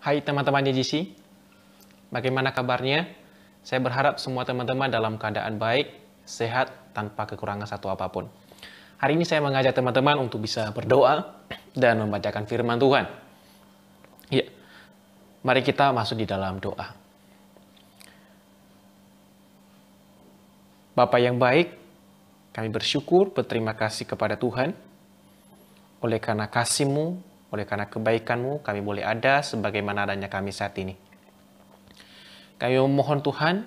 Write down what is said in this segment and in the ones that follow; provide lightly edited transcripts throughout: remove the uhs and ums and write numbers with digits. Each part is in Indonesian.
Hai teman-teman YGC, bagaimana kabarnya? Saya berharap semua teman-teman dalam keadaan baik, sehat, tanpa kekurangan satu apapun. Hari ini saya mengajak teman-teman untuk bisa berdoa dan membacakan firman Tuhan. Ya, mari kita masuk di dalam doa. Bapa yang baik, kami bersyukur, berterima kasih kepada Tuhan. Oleh karena kasih-Mu, oleh karena kebaikan-Mu, kami boleh ada sebagaimana adanya kami saat ini. Kami memohon Tuhan,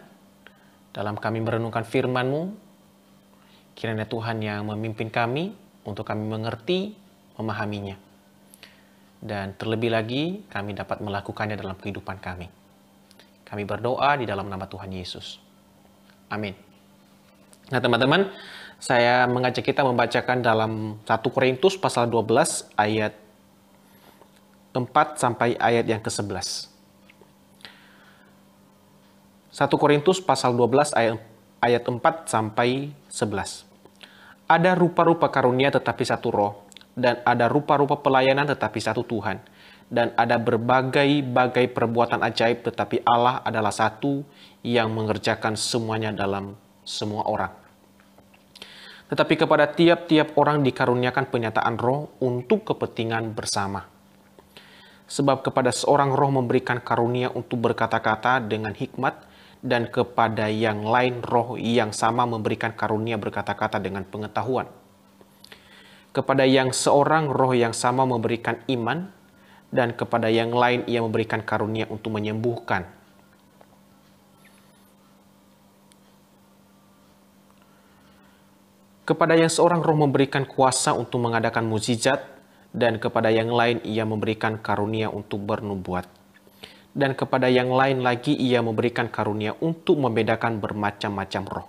dalam kami merenungkan firman-Mu, kiranya Tuhan yang memimpin kami untuk kami mengerti, memahaminya. Dan terlebih lagi, kami dapat melakukannya dalam kehidupan kami. Kami berdoa di dalam nama Tuhan Yesus. Amin. Nah teman-teman, saya mengajak kita membacakan dalam 1 Korintus pasal 12 ayat 4 sampai ayat yang ke-11. 1 Korintus pasal 12 ayat 4 sampai 11. Ada rupa-rupa karunia tetapi satu roh, dan ada rupa-rupa pelayanan tetapi satu Tuhan, dan ada berbagai-bagai perbuatan ajaib tetapi Allah adalah satu yang mengerjakan semuanya dalam semua orang. Tetapi kepada tiap-tiap orang dikaruniakan penyataan roh untuk kepentingan bersama. Sebab kepada seorang roh memberikan karunia untuk berkata-kata dengan hikmat, dan kepada yang lain roh yang sama memberikan karunia berkata-kata dengan pengetahuan. Kepada yang seorang roh yang sama memberikan iman, dan kepada yang lain ia memberikan karunia untuk menyembuhkan. Kepada yang seorang roh memberikan kuasa untuk mengadakan mukjizat, dan kepada yang lain ia memberikan karunia untuk bernubuat. Dan kepada yang lain lagi ia memberikan karunia untuk membedakan bermacam-macam roh.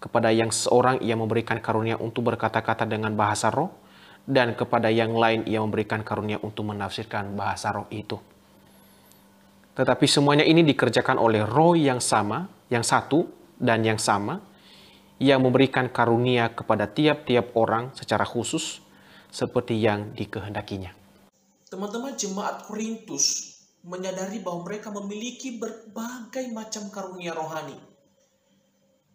Kepada yang seorang ia memberikan karunia untuk berkata-kata dengan bahasa roh, dan kepada yang lain ia memberikan karunia untuk menafsirkan bahasa roh itu. Tetapi semuanya ini dikerjakan oleh roh yang sama, yang satu dan yang sama, yang memberikan karunia kepada tiap-tiap orang secara khusus, seperti yang dikehendakinya. Teman-teman jemaat Korintus menyadari bahwa mereka memiliki berbagai macam karunia rohani.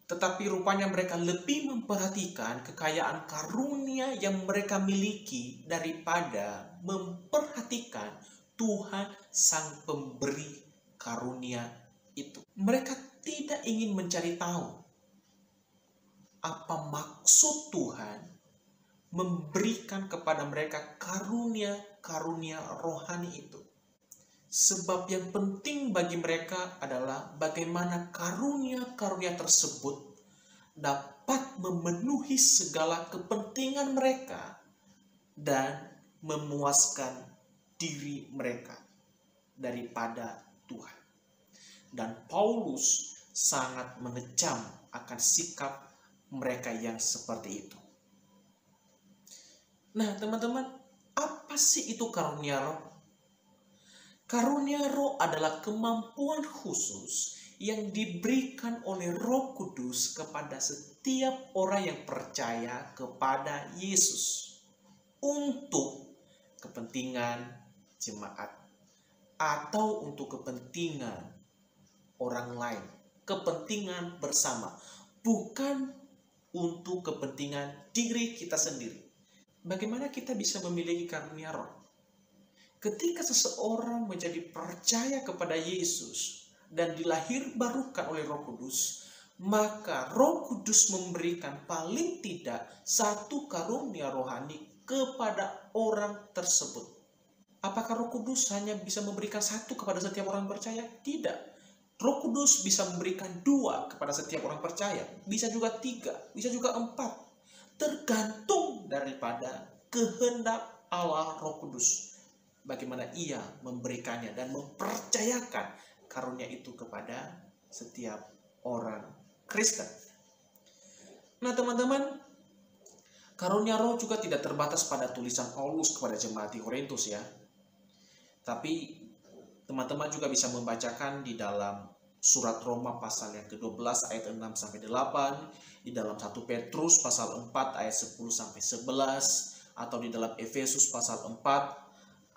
Tetapi rupanya mereka lebih memperhatikan kekayaan karunia yang mereka miliki daripada memperhatikan Tuhan Sang Pemberi karunia itu. Mereka tidak ingin mencari tahu apa maksud Tuhan memberikan kepada mereka karunia-karunia rohani itu. Sebab yang penting bagi mereka adalah bagaimana karunia-karunia tersebut dapat memenuhi segala kepentingan mereka dan memuaskan diri mereka daripada Tuhan. Dan Paulus sangat mengecam akan sikap mereka yang seperti itu. Nah, teman-teman, apa sih itu karunia roh? Karunia roh adalah kemampuan khusus yang diberikan oleh Roh Kudus kepada setiap orang yang percaya kepada Yesus untuk kepentingan jemaat atau untuk kepentingan orang lain, kepentingan bersama, bukan untuk kepentingan diri kita sendiri. Bagaimana kita bisa memiliki karunia roh? Ketika seseorang menjadi percaya kepada Yesus dan dilahirbarukan oleh Roh Kudus, maka Roh Kudus memberikan paling tidak satu karunia rohani kepada orang tersebut. Apakah Roh Kudus hanya bisa memberikan satu kepada setiap orang percaya? Tidak. Roh Kudus bisa memberikan 2 kepada setiap orang percaya. Bisa juga 3, bisa juga 4. Tergantung daripada kehendak Allah Roh Kudus. Bagaimana ia memberikannya dan mempercayakan karunia itu kepada setiap orang Kristen. Nah teman-teman, karunia roh juga tidak terbatas pada tulisan Paulus kepada jemaat di Korintus ya. Tapi teman-teman juga bisa membacakan di dalam surat Roma pasal yang ke-12 ayat 6 sampai 8, di dalam 1 Petrus pasal 4 ayat 10 sampai 11, atau di dalam Efesus pasal 4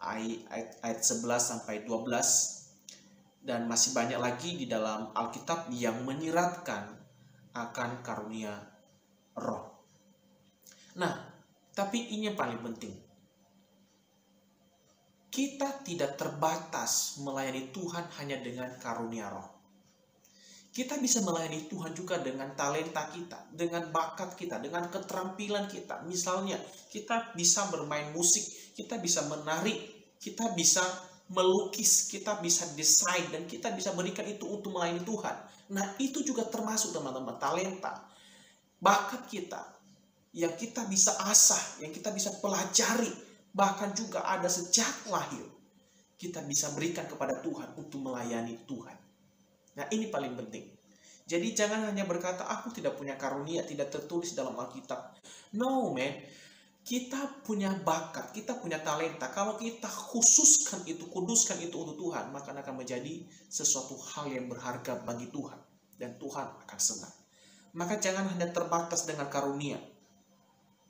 ayat 11 sampai 12, dan masih banyak lagi di dalam Alkitab yang menyiratkan akan karunia roh. Nah, tapi ini yang paling penting. Kita tidak terbatas melayani Tuhan hanya dengan karunia roh. Kita bisa melayani Tuhan juga dengan talenta kita, dengan bakat kita, dengan keterampilan kita. Misalnya, kita bisa bermain musik, kita bisa menari, kita bisa melukis, kita bisa desain, dan kita bisa berikan itu untuk melayani Tuhan. Nah, itu juga termasuk teman-teman talenta, bakat kita yang kita bisa asah, yang kita bisa pelajari, bahkan juga ada sejak lahir kita bisa berikan kepada Tuhan untuk melayani Tuhan. Nah, ini paling penting. Jadi jangan hanya berkata aku tidak punya karunia, tidak tertulis dalam Alkitab. No man, kita punya bakat, kita punya talenta. Kalau kita khususkan itu, kuduskan itu untuk Tuhan, maka akan menjadi sesuatu hal yang berharga bagi Tuhan. Dan Tuhan akan senang. Maka jangan hanya terbatas dengan karunia,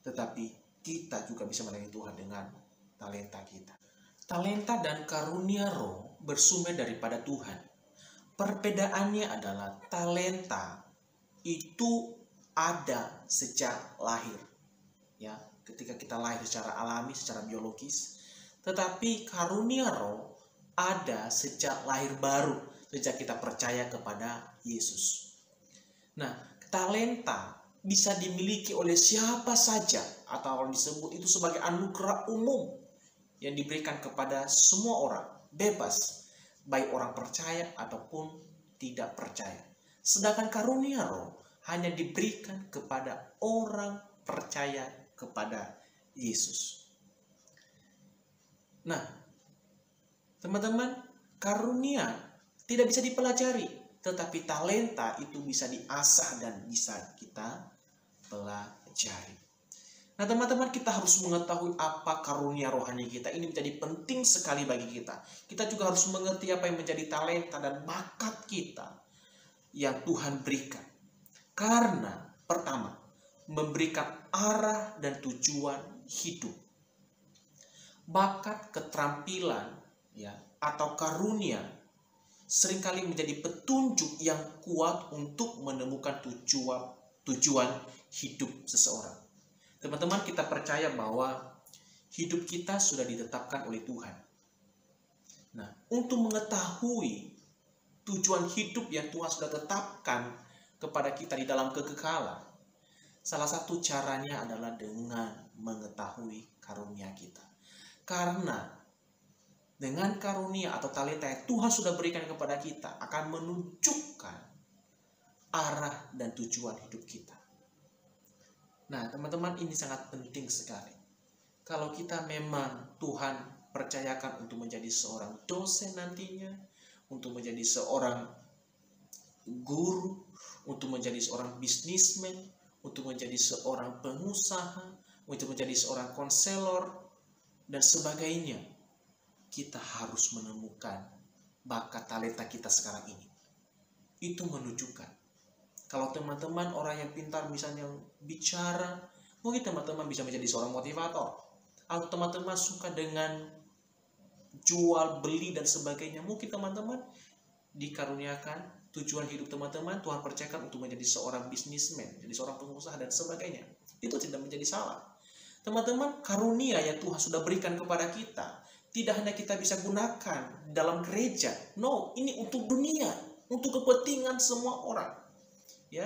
tetapi kita juga bisa melayani Tuhan dengan talenta kita. Talenta dan karunia roh bersumber daripada Tuhan. Perbedaannya adalah talenta itu ada sejak lahir. Ya, ketika kita lahir secara alami, secara biologis. Tetapi karunia roh ada sejak lahir baru, sejak kita percaya kepada Yesus. Nah, talenta bisa dimiliki oleh siapa saja, atau disebut itu sebagai anugerah umum yang diberikan kepada semua orang, bebas, baik orang percaya ataupun tidak percaya. Sedangkan karunia roh hanya diberikan kepada orang percaya kepada Yesus. Nah, teman-teman, karunia tidak bisa dipelajari, tetapi talenta itu bisa diasah dan bisa kita pelajari. Nah, teman-teman, kita harus mengetahui apa karunia rohani kita. Ini menjadi penting sekali bagi kita. Kita juga harus mengerti apa yang menjadi talenta dan bakat kita yang Tuhan berikan. Karena pertama, memberikan arah dan tujuan hidup. Bakat, keterampilan, ya, atau karunia seringkali menjadi petunjuk yang kuat untuk menemukan tujuan hidup seseorang. Teman-teman, kita percaya bahwa hidup kita sudah ditetapkan oleh Tuhan. Nah, untuk mengetahui tujuan hidup yang Tuhan sudah tetapkan kepada kita di dalam kekekalan, salah satu caranya adalah dengan mengetahui karunia kita. Karena dengan karunia atau talenta yang Tuhan sudah berikan kepada kita akan menunjukkan arah dan tujuan hidup kita. Nah, teman-teman, ini sangat penting sekali. Kalau kita memang Tuhan percayakan untuk menjadi seorang dosen nantinya, untuk menjadi seorang guru, untuk menjadi seorang bisnismen, untuk menjadi seorang pengusaha, untuk menjadi seorang konselor, dan sebagainya, kita harus menemukan bakat talenta kita sekarang ini. Itu menunjukkan. Kalau teman-teman orang yang pintar misalnya bicara, mungkin teman-teman bisa menjadi seorang motivator. Atau teman-teman suka dengan jual, beli, dan sebagainya, mungkin teman-teman dikaruniakan tujuan hidup teman-teman, Tuhan percayakan untuk menjadi seorang bisnismen, jadi seorang pengusaha, dan sebagainya. Itu tidak menjadi salah. Teman-teman, karunia yang Tuhan sudah berikan kepada kita, tidak hanya kita bisa gunakan dalam gereja. No, ini untuk dunia, untuk kepentingan semua orang. Ya,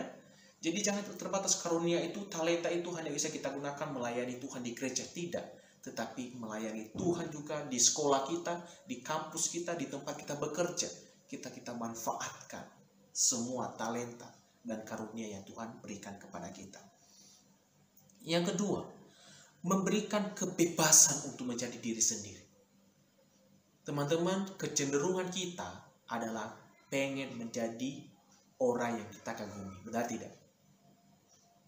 jadi jangan terbatas karunia itu, talenta itu hanya bisa kita gunakan melayani Tuhan di gereja, tidak, tetapi melayani Tuhan juga di sekolah kita, di kampus kita, di tempat kita bekerja. Kita manfaatkan semua talenta dan karunia yang Tuhan berikan kepada kita. Yang kedua, memberikan kebebasan untuk menjadi diri sendiri. Teman-teman, kecenderungan kita adalah pengen menjadi orang yang kita kagumi, benar tidak?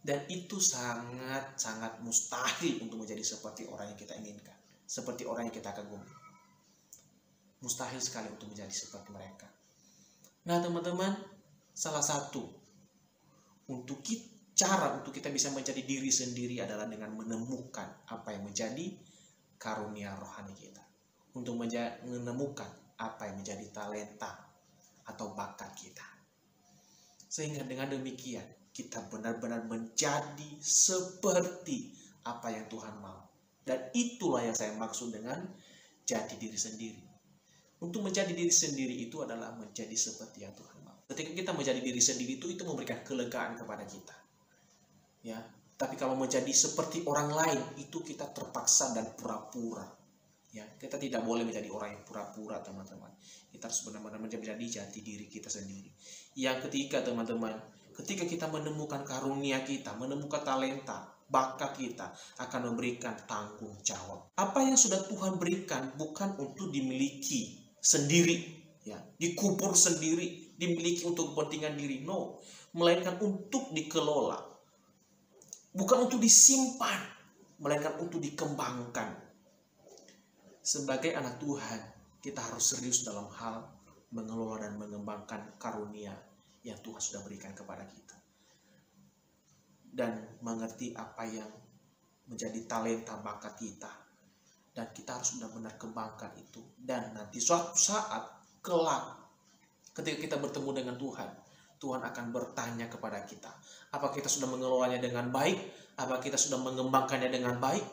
Dan itu sangat mustahil untuk menjadi seperti orang yang kita inginkan, seperti orang yang kita kagumi. Mustahil sekali untuk menjadi seperti mereka. Nah, teman-teman, salah satu cara untuk kita bisa menjadi diri sendiri adalah dengan menemukan apa yang menjadi karunia rohani kita. untuk menemukan apa yang menjadi talenta atau bakat kita. Sehingga dengan demikian kita benar-benar menjadi seperti apa yang Tuhan mau. Dan itulah yang saya maksud dengan jadi diri sendiri. Untuk menjadi diri sendiri itu adalah menjadi seperti yang Tuhan mau. Ketika kita menjadi diri sendiri itu memberikan kelegaan kepada kita. Ya, tapi kalau menjadi seperti orang lain itu kita terpaksa dan pura-pura. Ya, kita tidak boleh menjadi orang yang pura-pura, teman-teman. Kita harus benar-benar menjadi jati diri kita sendiri. Yang ketiga, teman-teman, ketika kita menemukan karunia kita, menemukan talenta, bakat kita, akan memberikan tanggung jawab. Apa yang sudah Tuhan berikan bukan untuk dimiliki sendiri, ya, dikubur sendiri, dimiliki untuk kepentingan diri, no, melainkan untuk dikelola. Bukan untuk disimpan, melainkan untuk dikembangkan. Sebagai anak Tuhan, kita harus serius dalam hal mengelola dan mengembangkan karunia yang Tuhan sudah berikan kepada kita. Dan mengerti apa yang menjadi talenta bakat kita. Dan kita harus benar-benar kembangkan itu. Dan nanti suatu saat kelak, ketika kita bertemu dengan Tuhan, Tuhan akan bertanya kepada kita, apa kita sudah mengelolanya dengan baik? Apa kita sudah mengembangkannya dengan baik?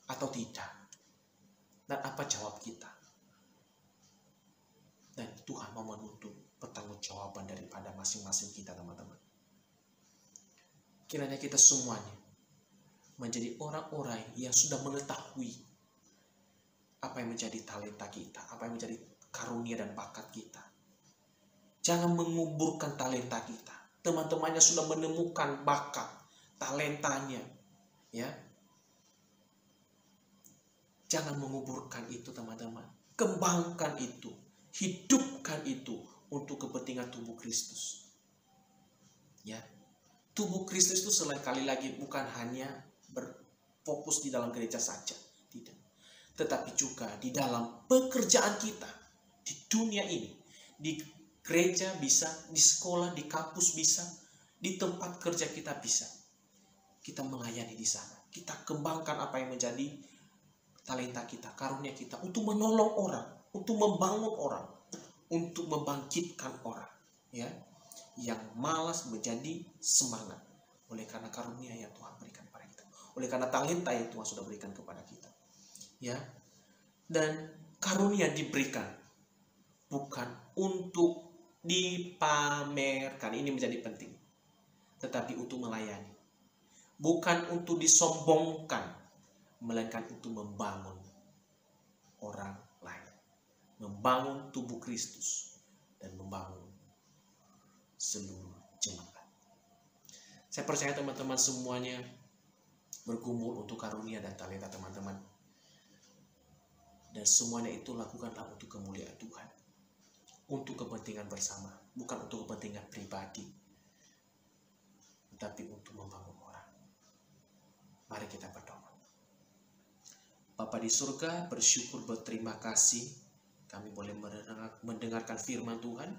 Atau tidak? Dan apa jawab kita? Dan Tuhan mau menuntut pertanggungjawaban daripada masing-masing kita, teman-teman. Kiranya kita semuanya menjadi orang-orang yang sudah mengetahui apa yang menjadi talenta kita, apa yang menjadi karunia dan bakat kita. Jangan menguburkan talenta kita. Teman-temannya sudah menemukan bakat, talentanya, ya. Jangan menguburkan itu, teman-teman. Kembangkan itu, hidupkan itu untuk kepentingan tubuh Kristus. Ya. Tubuh Kristus itu sekali lagi bukan hanya berfokus di dalam gereja saja, tidak. Tetapi juga di dalam pekerjaan kita di dunia ini, di gereja bisa, di sekolah, di kampus bisa, di tempat kerja kita bisa. Kita melayani di sana. Kita kembangkan apa yang menjadi talenta kita, karunia kita untuk menolong orang, untuk membangun orang, untuk membangkitkan orang, ya, yang malas menjadi semangat oleh karena karunia yang Tuhan berikan kepada kita, oleh karena talenta yang Tuhan sudah berikan kepada kita, ya. Dan karunia diberikan bukan untuk dipamerkan, ini menjadi penting, tetapi untuk melayani, bukan untuk disombongkan, melainkan untuk membangun orang lain, membangun tubuh Kristus, dan membangun seluruh jemaat. Saya percaya teman-teman semuanya bergumul untuk karunia dan talenta teman-teman. Dan semuanya itu lakukanlah untuk kemuliaan Tuhan, untuk kepentingan bersama, bukan untuk kepentingan pribadi, tetapi untuk membangun orang. Mari kita berdoa. Bapa di surga, bersyukur, berterima kasih kami boleh mendengarkan firman Tuhan,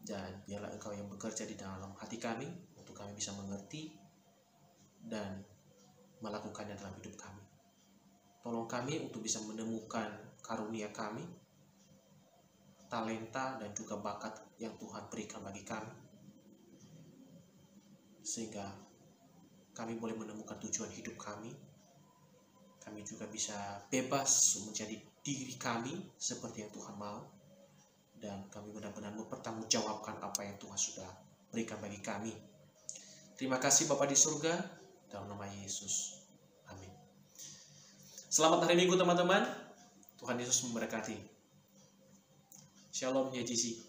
dan biarlah Engkau yang bekerja di dalam hati kami untuk kami bisa mengerti dan melakukannya dalam hidup kami. Tolong kami untuk bisa menemukan karunia kami, talenta dan juga bakat yang Tuhan berikan bagi kami, sehingga kami boleh menemukan tujuan hidup kami. Kami juga bisa bebas menjadi diri kami seperti yang Tuhan mau. Dan kami benar-benar mempertanggungjawabkan apa yang Tuhan sudah berikan bagi kami. Terima kasih Bapa di surga, dalam nama Yesus. Amin. Selamat hari Minggu teman-teman. Tuhan Yesus memberkati. Shalom ya JC.